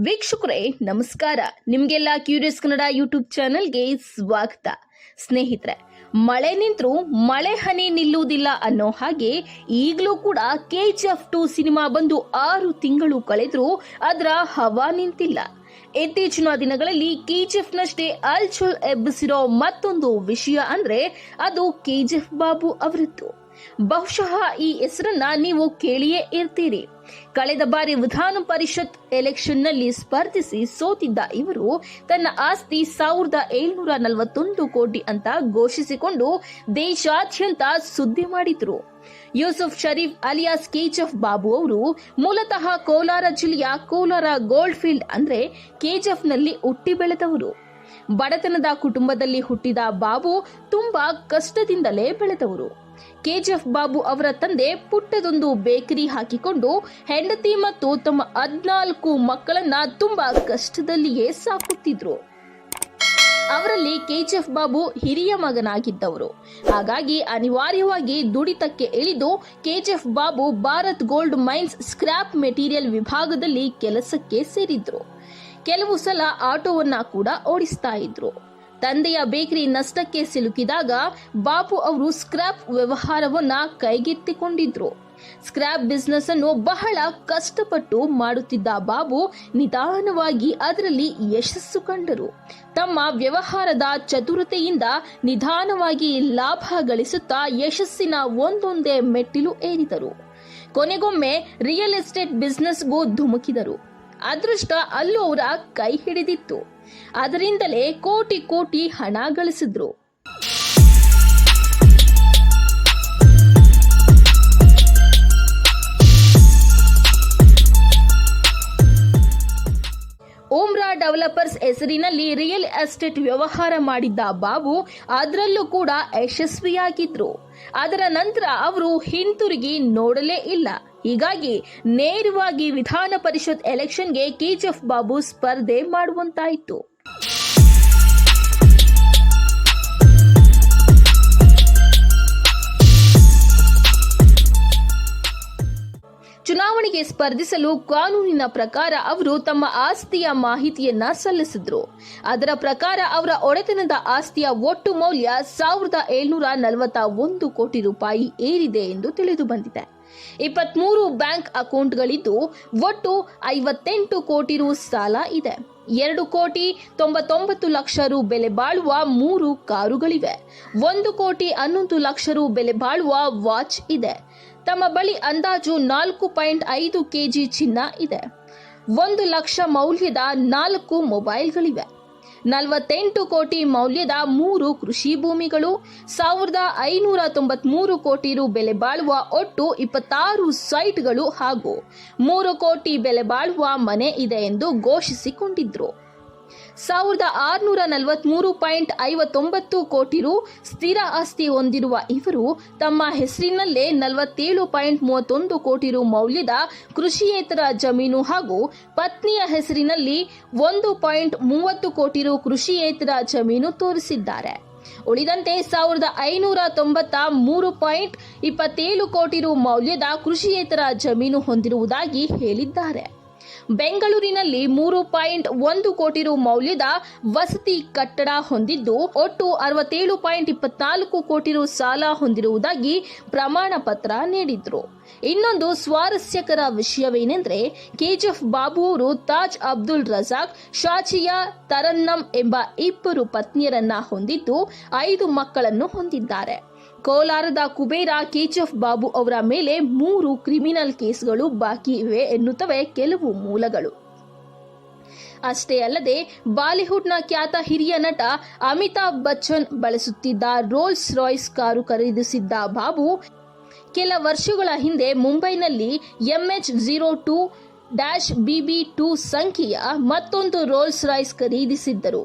ವೀಕ್ಷಕರೇ ನಮಸ್ಕಾರ. ನಿಮಗೆಲ್ಲ ಕ್ಯೂರಿಯಸ್ ಕನ್ನಡ ಯೂಟ್ಯೂಬ್ ಚಾನೆಲ್ಗೆ ಸ್ವಾಗತ. ಸ್ನೇಹಿತರೆ, ಮಳೆ ನಿಂತರೂ ಮಳೆ ಹನಿ ನಿಲ್ಲುವುದಿಲ್ಲ ಅನ್ನೋ ಹಾಗೆ ಈಗಲೂ ಕೂಡ KGF 2 ಸಿನಿಮಾ ಬಂದು 6 ತಿಂಗಳು ಕಳೆದರೂ ಅದರ ಹವಾ ನಿಂತಿಲ್ಲ. ಇತ್ತೀಚಿನ ದಿನಗಳಲ್ಲಿ KGF ನಷ್ಟೇ ಅಲ್ಚುಲ್ ಎಬ್ಬಿಸಿರೋ ಮತ್ತೊಂದು ವಿಷಯ ಅಂದ್ರೆ ಅದು KGF ಬಾಬು ಅವರದ್ದು. ಬಹುಶಃ ಈ ಹೆಸರನ್ನ ನೀವು ಕೇಳಿಯೇ ಇರ್ತೀರಿ. ಕಳೆದ ಬಾರಿ ವಿಧಾನ ಪರಿಷತ್ ಎಲೆಕ್ಷನ್ ನಲ್ಲಿ ಸ್ಪರ್ಧಿಸಿ ಸೋತಿದ್ದ ಇವರು ತನ್ನ ಆಸ್ತಿ 1741 ಕೋಟಿ ಅಂತ ಘೋಷಿಸಿಕೊಂಡು ದೇಶಾದ್ಯಂತ ಸುದ್ದಿ ಮಾಡಿದ್ರು. ಯೂಸುಫ್ ಶರೀಫ್ ಅಲಿಯಾಸ್ KGF ಬಾಬು ಅವರು ಮೂಲತಃ ಕೋಲಾರ ಜಿಲ್ಲೆಯ ಕೋಲಾರ ಗೋಲ್ಡ್ ಫೀಲ್ಡ್ ಅಂದ್ರೆ KGF ನಲ್ಲಿ ಹುಟ್ಟಿ ಬೆಳೆದವರು. ಬಡತನದ ಕುಟುಂಬದಲ್ಲಿ ಹುಟ್ಟಿದ ಬಾಬು ತುಂಬಾ ಕಷ್ಟದಿಂದಲೇ ಬೆಳೆದವರು. KGF ಬಾಬು ಅವರ ತಂದೆ ಪುಟ್ಟದೊಂದು ಬೇಕರಿ ಹಾಕಿಕೊಂಡು ಹೆಂಡತಿ ಮತ್ತು ತಮ್ಮ 14 ಮಕ್ಕಳನ್ನ ತುಂಬಾ ಕಷ್ಟದಲ್ಲಿಯೇ ಸಾಕುತ್ತಿದ್ರು. ಅವರಲ್ಲಿ KGF ಬಾಬು ಹಿರಿಯ ಮಗನಾಗಿದ್ದವರು. ಹಾಗಾಗಿ ಅನಿವಾರ್ಯವಾಗಿ ದುಡಿತಕ್ಕೆ ಇಳಿದು KGF Babu Bharat gold mains scrap material ವಿಭಾಗದಲ್ಲಿ ಕೆಲಸಕ್ಕೆ ಸೇರಿದ್ರು. ಕೆಲವು ಸಲ ಆಟೋವನ್ನ ಕೂಡ ಓಡಿಸ್ತಾ ಇದ್ರು. ತಂದೆಯ ಬೇಕರಿ ನಷ್ಟಕ್ಕೆ ಸಿಲುಕಿದಾಗ ಬಾಬು ಅವರು ಸ್ಕ್ರಾಪ್ ವ್ಯವಹಾರವನ್ನ ಕೈಗೆತ್ತಿಕೊಂಡಿದ್ರು. ಸ್ಕ್ರಾಪ್ ಬಿಸ್ನೆಸ್ ಅನ್ನು ಬಹಳ ಕಷ್ಟಪಟ್ಟು ಮಾಡುತ್ತಿದ್ದ ಬಾಬು ನಿಧಾನವಾಗಿ ಅದರಲ್ಲಿ ಯಶಸ್ಸು ಕಂಡರು. ತಮ್ಮ ವ್ಯವಹಾರದ ಚತುರತೆಯಿಂದ ನಿಧಾನವಾಗಿ ಲಾಭ ಗಳಿಸುತ್ತಾ ಯಶಸ್ಸಿನ ಒಂದೊಂದೇ ಮೆಟ್ಟಿಲು ಏರಿದರು. ಕೊನೆಗೊಮ್ಮೆ ರಿಯಲ್ ಎಸ್ಟೇಟ್ ಬಿಸ್ನೆಸ್ಗೂ ಧುಮುಕಿದರು. ಅದೃಷ್ಟ ಅಲ್ಲೂ ಅವರ ಕೈ ಹಿಡಿದಿತ್ತು. ಅದರಿಂದಲೇ ಕೋಟಿ ಕೋಟಿ ಹಣ ಗಳಿಸಿದ್ರು. ಓಮ್ರಾ ಡೆವಲಪರ್ಸ್ ಹೆಸರಿನಲ್ಲಿ ರಿಯಲ್ ಎಸ್ಟೇಟ್ ವ್ಯವಹಾರ ಮಾಡಿದ್ದ ಬಾಬು ಅದರಲ್ಲೂ ಕೂಡ ಯಶಸ್ವಿಯಾಗಿದ್ರು. ಅದರ ನಂತರ ಅವರು ಹಿಂತಿರುಗಿ ನೋಡಲೇ ಇಲ್ಲ. ಹೀಗಾಗಿ ನೇರವಾಗಿ ವಿಧಾನ ಪರಿಷತ್ ಎಲೆಕ್ಷನ್ಗೆ KGF ಬಾಬು ಸ್ಪರ್ಧೆ ಮಾಡುವಂತಾಯಿತು. ಚುನಾವಣೆಗೆ ಸ್ಪರ್ಧಿಸಲು ಕಾನೂನಿನ ಪ್ರಕಾರ ಅವರು ತಮ್ಮ ಆಸ್ತಿಯ ಮಾಹಿತಿಯನ್ನ ಸಲ್ಲಿಸಿದ್ರು. ಅದರ ಪ್ರಕಾರ ಅವರ ಒಡೆತನದ ಆಸ್ತಿಯ ಒಟ್ಟು ಮೌಲ್ಯ 1741 ಕೋಟಿ ರೂಪಾಯಿ ಏರಿದೆ ಎಂದು ತಿಳಿದು ಬಂದಿದೆ. 23 ಬ್ಯಾಂಕ್ ಅಕೌಂಟ್ಗಳಿದ್ದು ಒಟ್ಟು 58 ಕೋಟಿ ರು ಸಾಲ ಇದೆ. 2,99 ಲಕ್ಷ ರು ಬೆಲೆ ಬಾಳುವ 3 ಕಾರುಗಳಿವೆ. 1,11 ಲಕ್ಷ ರು ಬೆಲೆ ಬಾಳುವ ವಾಚ್ ಇದೆ. ತಮ್ಮ ಬಳಿ ಅಂದಾಜು 4.5 ಕೆಜಿ ಚಿನ್ನ ಇದೆ. 1 ಲಕ್ಷ ಮೌಲ್ಯದ 4 ಮೊಬೈಲ್ಗಳಿವೆ. 48 ಕೋಟಿ ಮೌಲ್ಯದ 3 ಕೃಷಿ ಭೂಮಿಗಳು, 1,593 ಕೋಟಿ ರು ಬೆಲೆ ಬಾಳುವ ಒಟ್ಟು 26 ಸೈಟ್ಗಳು ಹಾಗೂ 3 ಕೋಟಿ ಬೆಲೆ ಬಾಳುವ ಮನೆ ಇದೆ ಎಂದು ಘೋಷಿಸಿಕೊಂಡಿದ್ರು. 1,643.59 ಕೋಟಿ ರು ಸ್ಥಿರ ಆಸ್ತಿ ಹೊಂದಿರುವ ಇವರು ತಮ್ಮ ಹೆಸರಿನಲ್ಲೇ 47.31 ಕೋಟಿ ರು ಮೌಲ್ಯದ ಕೃಷಿಯೇತರ ಜಮೀನು ಹಾಗೂ ಪತ್ನಿಯ ಹೆಸರಿನಲ್ಲಿ 1.30 ಕೋಟಿ ರು ಕೃಷಿಯೇತರ ಜಮೀನು ತೋರಿಸಿದ್ದಾರೆ. ಉಳಿದಂತೆ 1,593.27 ಕೋಟಿ ರು ಮೌಲ್ಯದ ಕೃಷಿಯೇತರ ಜಮೀನು ಹೊಂದಿರುವುದಾಗಿ ಹೇಳಿದ್ದಾರೆ. ಬೆಂಗಳೂರಿನಲ್ಲಿ 3.1 ಕೋಟಿ ರು ಮೌಲ್ಯದ ವಸತಿ ಕಟ್ಟಡ ಹೊಂದಿದ್ದು ಒಟ್ಟು 67.24 ಕೋಟಿ ರು ಸಾಲ ಹೊಂದಿರುವುದಾಗಿ ಪ್ರಮಾಣ ಪತ್ರ ನೀಡಿದ್ರು. ಇನ್ನೊಂದು ಸ್ವಾರಸ್ಯಕರ ವಿಷಯವೇನೆಂದ್ರೆ KGF ಬಾಬು ಅವರು ತಾಜ್ ಅಬ್ದುಲ್ ರಜಾಕ್, ಶಾಚಿಯಾ ತರನ್ನಂ ಎಂಬ 2 ಪತ್ನಿಯರನ್ನ ಹೊಂದಿದ್ದು 5 ಮಕ್ಕಳನ್ನು ಹೊಂದಿದ್ದಾರೆ. ಕೋಲಾರದ ಕುಬೇರ KGF ಬಾಬು ಅವರ ಮೇಲೆ 3 ಕ್ರಿಮಿನಲ್ ಕೇಸ್ಗಳು ಬಾಕಿ ಇವೆ ಎನ್ನುತ್ತವೆ ಕೆಲವು ಮೂಲಗಳು. ಅಷ್ಟೇ ಅಲ್ಲದೆ ಬಾಲಿವುಡ್ನ ಖ್ಯಾತ ಹಿರಿಯ ನಟ ಅಮಿತಾಬ್ ಬಚ್ಚನ್ ಬಳಸುತ್ತಿದ್ದ ರೋಲ್ಸ್ ರಾಯ್ಸ್ ಕಾರು ಖರೀದಿಸಿದ್ದ ಬಾಬು ಕೆಲ ವರ್ಷಗಳ ಹಿಂದೆ ಮುಂಬೈನಲ್ಲಿ MH02-BB2 ಸಂಖ್ಯೆಯ ಮತ್ತೊಂದು ರೋಲ್ಸ್ ರಾಯ್ಸ್ ಖರೀದಿಸಿದ್ದರು.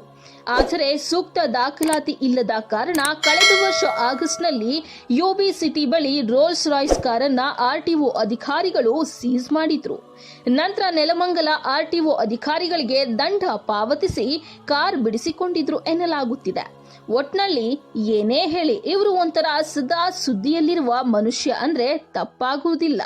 ಆದರೆ ಸೂಕ್ತ ದಾಖಲಾತಿ ಇಲ್ಲದ ಕಾರಣ ಕಳೆದ ವರ್ಷ ಆಗಸ್ಟ್ನಲ್ಲಿ UB ಸಿಟಿ ಬಳಿ ರೋಲ್ಸ್ ರಾಯ್ಸ್ ಕಾರನ್ನ RTO ಅಧಿಕಾರಿಗಳು ಸೀಸ್ ಮಾಡಿದ್ರು. ನಂತರ ನೆಲಮಂಗಲ RTO ಅಧಿಕಾರಿಗಳಿಗೆ ದಂಡ ಪಾವತಿಸಿ ಕಾರ್ ಬಿಡಿಸಿಕೊಂಡಿದ್ರು ಎನ್ನಲಾಗುತ್ತಿದೆ. ಒಟ್ನಲ್ಲಿ ಏನೇ ಹೇಳಿ ಇವರು ಒಂಥರ ಸದಾ ಸುದ್ದಿಯಲ್ಲಿರುವ ಮನುಷ್ಯ ಅಂದ್ರೆ ತಪ್ಪಾಗುವುದಿಲ್ಲ.